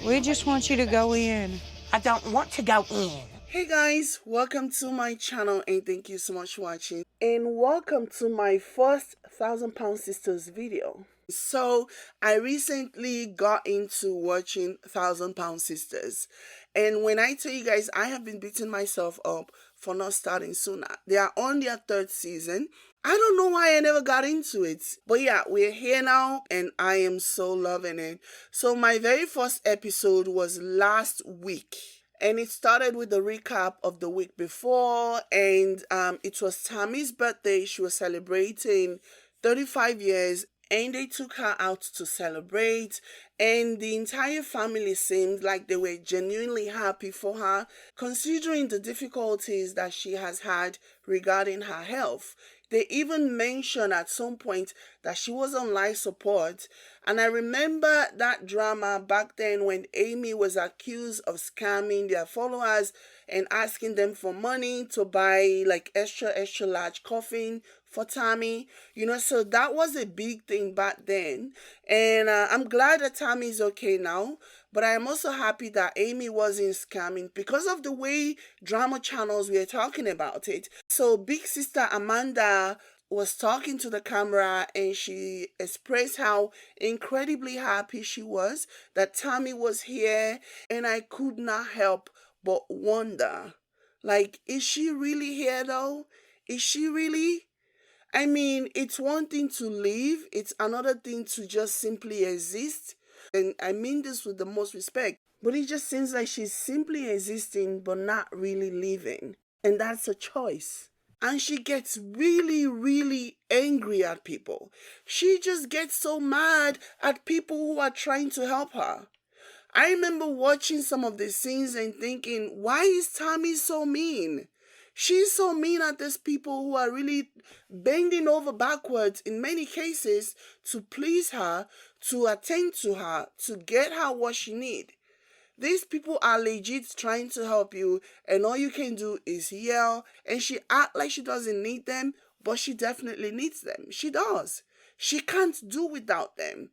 We just want you to go in. I don't want to go in. Hey guys, welcome to my channel and thank you so much for watching. And welcome to my first 1,000 Pound Sisters video. So I recently got into watching 1,000 Pound Sisters. And when I tell you guys, I have been beating myself up for not starting sooner. They are on their third season. I don't know why I never got into it. But yeah, we're here now and I am so loving it. So my very first episode was last week. And it started with the recap of the week before. And it was Tammy's birthday. She was celebrating 35 years. And they took her out to celebrate, and the entire family seemed like they were genuinely happy for her, considering the difficulties that she has had regarding her health. They even mentioned at some point that she was on life support. And I remember that drama back then when Amy was accused of scamming their followers and asking them for money to buy like extra large coffin for Tammy. So that was a big thing back then. And I'm glad that Tammy is okay now. But I'm also happy that Amy wasn't scamming because of the way drama channels were talking about it. So big sister Amanda was talking to the camera and she expressed how incredibly happy she was that Tammy was here, and I could not help but wonder, like, is she really here though? Is she really? I mean, it's one thing to live, it's another thing to just simply exist. And I mean this with the most respect, but it just seems like she's simply existing but not really living. And that's a choice. And she gets really, really angry at people. She just gets so mad at people who are trying to help her. I remember watching some of the scenes and thinking, why is Tammy so mean? She's so mean at these people who are really bending over backwards in many cases to please her, to attend to her, to get her what she needs. These people are legit trying to help you, and all you can do is yell, and she act like she doesn't need them, but she definitely needs them. She does. She can't do without them.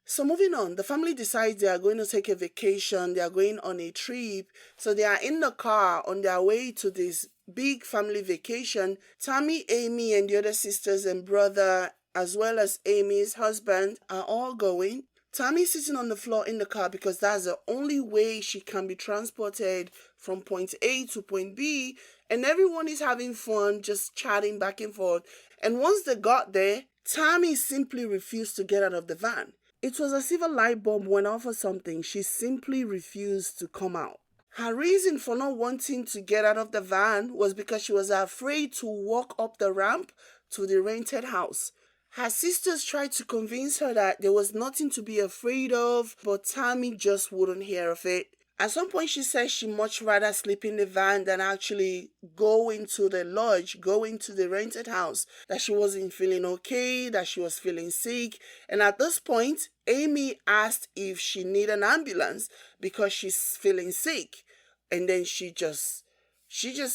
So moving on, the family decides they are going to take a vacation. They are going on a trip. So they are in the car on their way to this big family vacation. Tammy, Amy, and the other sisters and brother, as well as Amy's husband, are all going. Tammy sitting on the floor in the car because that's the only way she can be transported from point A to point B. And everyone is having fun, just chatting back and forth. And once they got there, Tammy simply refused to get out of the van. It was as if a light bulb went off or something. She simply refused to come out. Her reason for not wanting to get out of the van was because she was afraid to walk up the ramp to the rented house. Her sisters tried to convince her that there was nothing to be afraid of, but Tammy just wouldn't hear of it. At some point, she said she'd much rather sleep in the van than actually go into the lodge, go into the rented house, that she wasn't feeling okay, that she was feeling sick. And at this point, Amy asked if she needed an ambulance because she's feeling sick. And then she just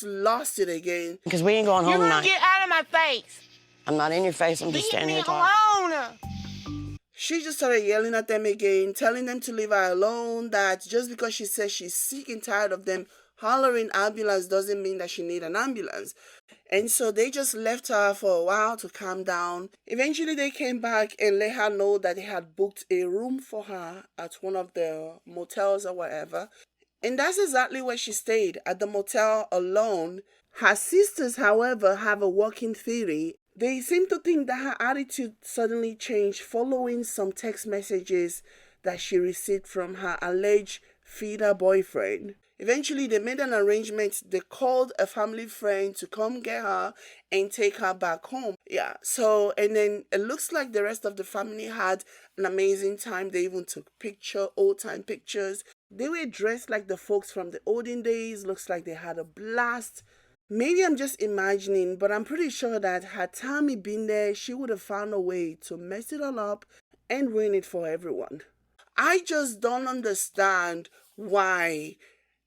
lost it again. Because we ain't going home You're tonight. gonna get out of my face. I'm not in your face. I'm just standing here Leave me talking. alone. She just started yelling at them again, telling them to leave her alone, that just because she says she's sick and tired of them hollering ambulance doesn't mean that she needs an ambulance. And so they just left her for a while to calm down. Eventually they came back and let her know that they had booked a room for her at one of the motels or whatever. And that's exactly where she stayed, at the motel alone. Her sisters, however, have a working theory. They seem to think that her attitude suddenly changed following some text messages that she received from her alleged feeder boyfriend. Eventually, they made an arrangement. They called a family friend to come get her and take her back home. Yeah, so, and then it looks like the rest of the family had an amazing time. They even took old-time pictures. They were dressed like the folks from the olden days. Looks like they had a blast. Maybe I'm just imagining, but I'm pretty sure that had Tammy been there, she would have found a way to mess it all up and ruin it for everyone. I just don't understand why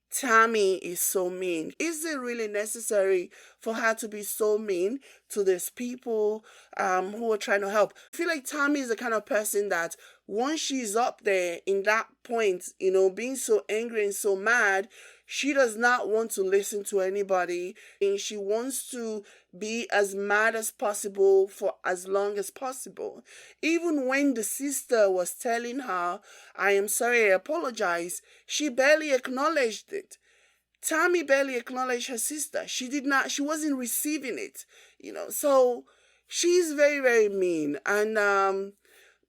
Tammy is so mean. Is it really necessary for her to be so mean to these people who are trying to help. I feel like Tammy is the kind of person that once she's up there in that point, being so angry and so mad, she does not want to listen to anybody, and she wants to be as mad as possible for as long as possible. Even when the sister was telling her, I am sorry, I apologize, she barely acknowledged it. Tammy barely acknowledged her sister. She wasn't receiving it, So she's very, very mean. And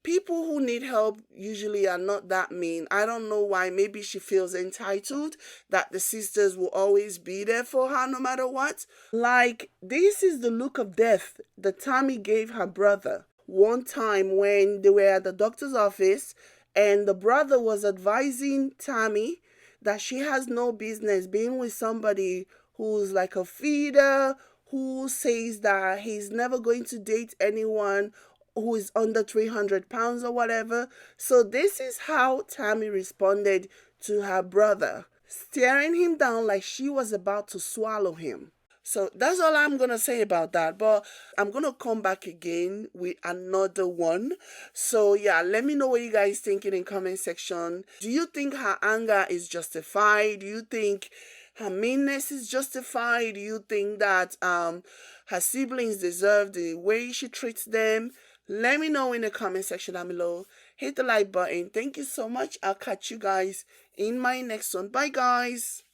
people who need help usually are not that mean. I don't know why. Maybe she feels entitled that the sisters will always be there for her no matter what. Like, this is the look of death that Tammy gave her brother one time when they were at the doctor's office, and the brother was advising Tammy that she has no business being with somebody who's like a feeder, who says that he's never going to date anyone who is under 300 pounds or whatever. So this is how Tammy responded to her brother, staring him down like she was about to swallow him. So that's all I'm going to say about that. But I'm going to come back again with another one. So yeah, let me know what you guys think in the comment section. Do you think her anger is justified? Do you think her meanness is justified? Do you think that her siblings deserve the way she treats them? Let me know in the comment section down below. Hit the like button. Thank you so much. I'll catch you guys in my next one. Bye, guys.